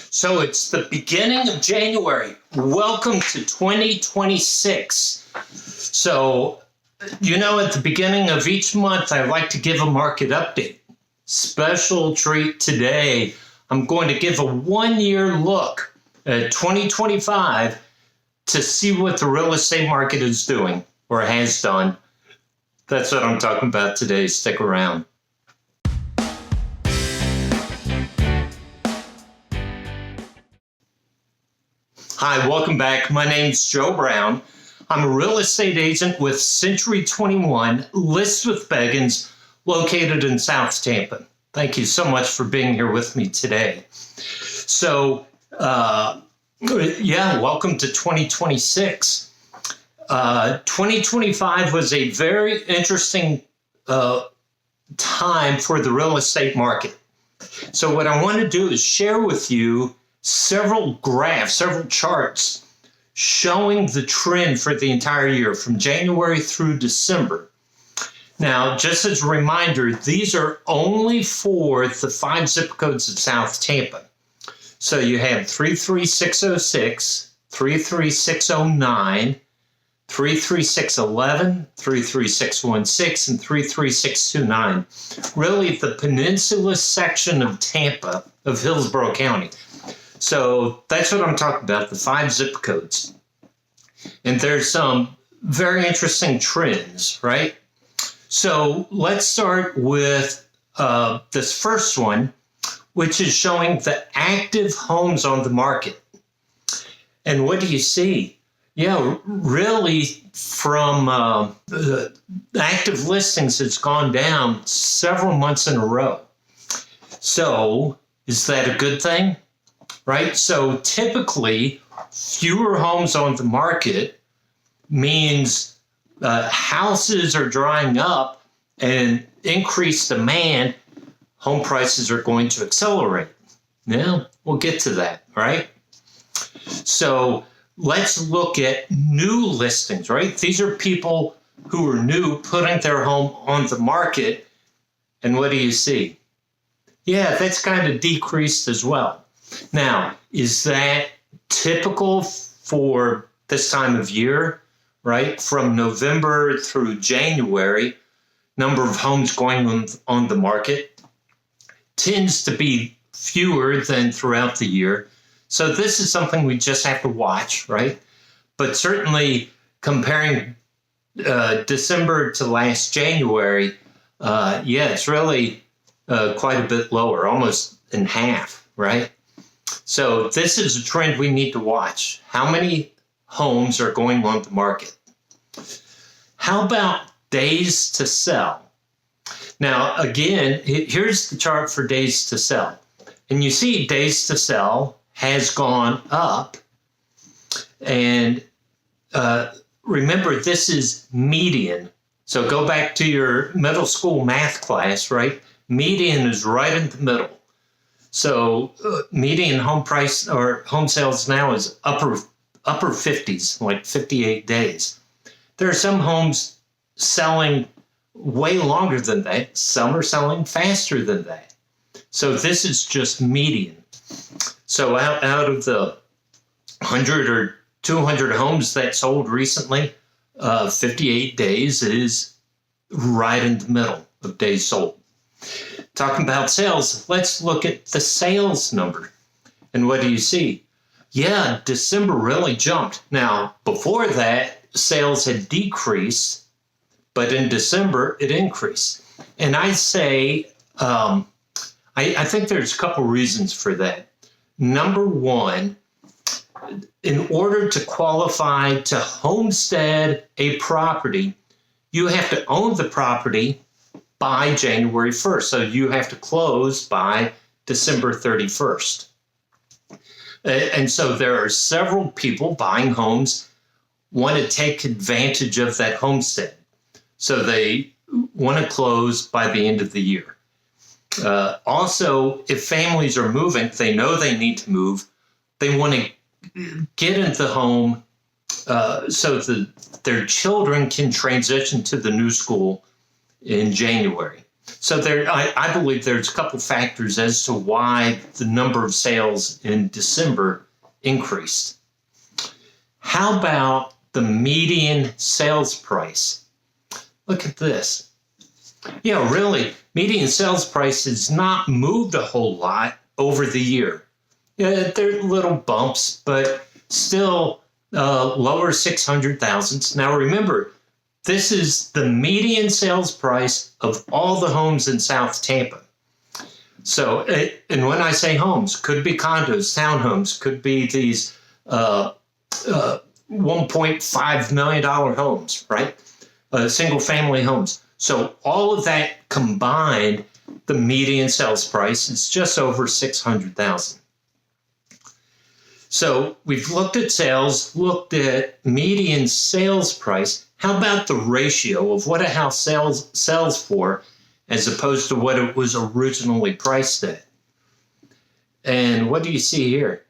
So it's the beginning of January. Welcome to 2026. So, at the beginning of each month, I like to give a market update. Special treat today. I'm going to give a one-year look at 2025 to see what the real estate market is doing or has done. That's what I'm talking about today. Stick around. Hi, welcome back. My name's Joe Brown. I'm a real estate agent with Century 21 Lists with Beggins, located in South Tampa. Thank you so much for being here with me today. So, welcome to 2026. 2025 was a very interesting time for the real estate market. So what I want to do is share with you several graphs, several charts showing the trend for the entire year from January through December. Now, just as a reminder, these are only for the 5 zip codes of South Tampa. So you have 33606, 33609, 33611, 33616, and 33629. Really the peninsula section of Tampa, of Hillsborough County. So that's what I'm talking about, the 5 zip codes. And there's some very interesting trends, right? So let's start with this first one, which is showing the active homes on the market. And what do you see? Yeah, really from the active listings, it's gone down several months in a row. So is that a good thing? Right? So typically, fewer homes on the market means houses are drying up and increased demand, home prices are going to accelerate. Now, we'll get to that, right? So let's look at new listings, right? These are people who are new putting their home on the market. And what do you see? Yeah, that's kind of decreased as well. Now, is that typical for this time of year, right? From November through January, number of homes going on the market tends to be fewer than throughout the year. So this is something we just have to watch, right? But certainly comparing December to last January, it's really quite a bit lower, almost in half, right? So this is a trend we need to watch. How many homes are going on the market? How about days to sell? Now, again, here's the chart for days to sell. And you see days to sell has gone up. And remember, this is median. So go back to your middle school math class, right? Median is right in the middle. So median home price or home sales now is upper 50s, like 58 days. There are some homes selling way longer than that. Some are selling faster than that. So this is just median. So out of the 100 or 200 homes that sold recently, 58 days is right in the middle of days sold. Talking about sales, let's look at the sales number. And what do you see? Yeah, December really jumped. Now, before that, sales had decreased, but in December, it increased. And I say, I think there's a couple reasons for that. Number one, in order to qualify to homestead a property, you have to own the property by January 1st. So you have to close by December 31st. And so there are several people buying homes want to take advantage of that homestead. So they want to close by the end of the year. Also, if families are moving, they know they need to move. They want to get into the home so that their children can transition to the new school in January. So I believe there's a couple factors as to why the number of sales in December increased. How about the median sales price? Look at this. Yeah, really, median sales price has not moved a whole lot over the year. Yeah, there are little bumps, but still lower 600,000s. Now remember, this is the median sales price of all the homes in South Tampa. So, and when I say homes, could be condos, townhomes, could be these $1.5 million homes, right? Single family homes. So all of that combined, the median sales price is just over 600,000. So we've looked at sales, looked at median sales price. How about the ratio of what a house sells for as opposed to what it was originally priced at? And what do you see here?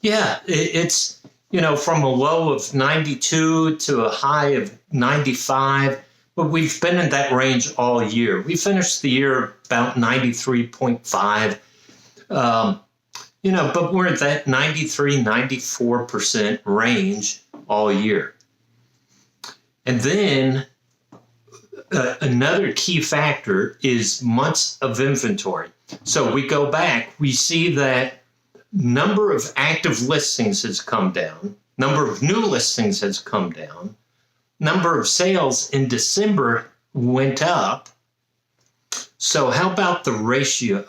Yeah, it's, from a low of 92 to a high of 95, but we've been in that range all year. We finished the year about 93.5. But we're at that 93, 94% range all year. And then another key factor is months of inventory. So we go back, we see that number of active listings has come down, number of new listings has come down, number of sales in December went up. So how about the ratio,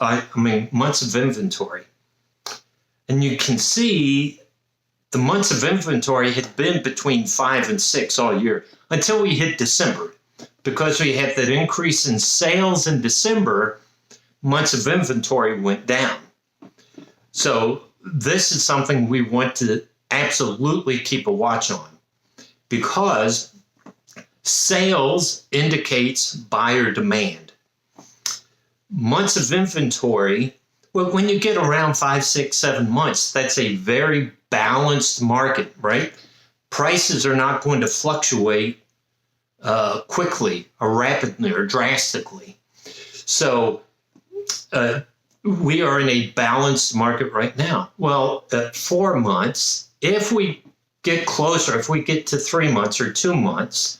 months of inventory? And you can see the months of inventory had been between 5 and 6 all year until we hit December. Because we had that increase in sales in December, months of inventory went down. So this is something we want to absolutely keep a watch on, because sales indicates buyer demand. Months of inventory, well, when you get around 5, 6, 7 months, that's a very balanced market, right? Prices are not going to fluctuate quickly or rapidly or drastically. So we are in a balanced market right now. Well, at 4 months, if we get closer, if we get to 3 months or 2 months,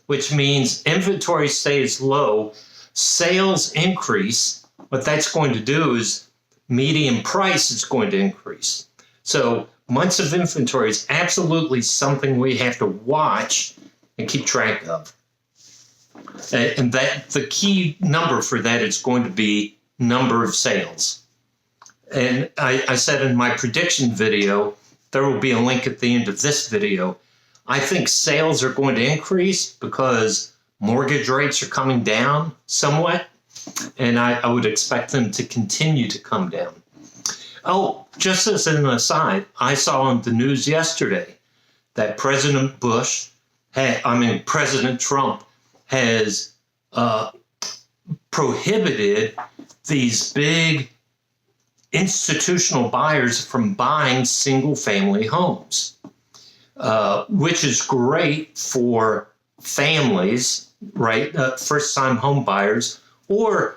which means inventory stays low, sales increase, what that's going to do is median price is going to increase. So months of inventory is absolutely something we have to watch and keep track of. And that the key number for that is going to be number of sales. And I said in my prediction video, there will be a link at the end of this video. I think sales are going to increase because mortgage rates are coming down somewhat, and I would expect them to continue to come down. Oh, just as an aside, I saw on the news yesterday that President Trump has prohibited these big institutional buyers from buying single-family homes, which is great for families, right? First-time home buyers or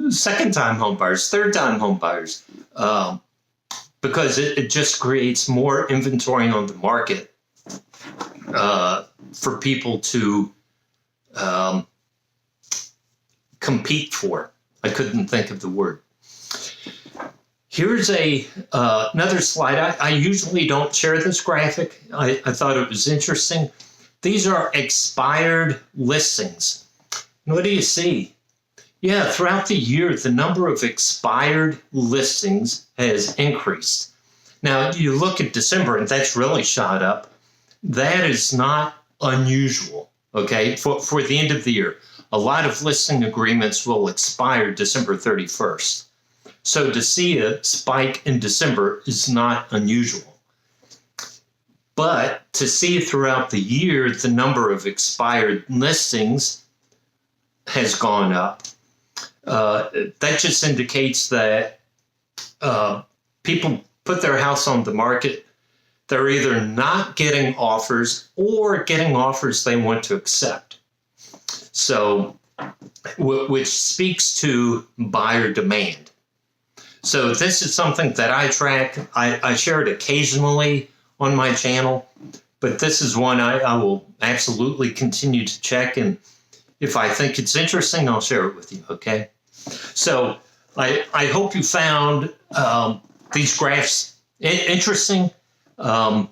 second-time home buyers, third-time home buyers, because it just creates more inventory on the market for people to compete for. I couldn't think of the word. Here's another slide. I usually don't share this graphic. I thought it was interesting. These are expired listings. And what do you see? Yeah, throughout the year, the number of expired listings has increased. Now, you look at December, and that's really shot up. That is not unusual, okay, for the end of the year. A lot of listing agreements will expire December 31st. So to see a spike in December is not unusual. But to see throughout the year the number of expired listings has gone up, that just indicates that people put their house on the market. They're either not getting offers or getting offers they want to accept. So which speaks to buyer demand. So this is something that I track. I share it occasionally on my channel, but this is one I will absolutely continue to check. And if I think it's interesting, I'll share it with you, okay? So I hope you found these graphs interesting. And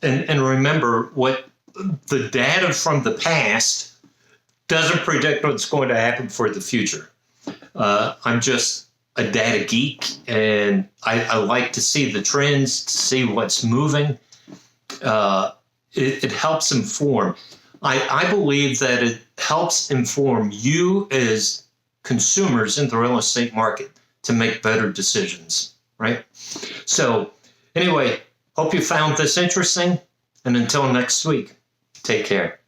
remember, what the data from the past doesn't predict what's going to happen for the future. I'm just a data geek, and I like to see the trends, to see what's moving. It helps inform. I believe that it helps inform you as consumers in the real estate market to make better decisions, right? So anyway, hope you found this interesting, and until next week, take care.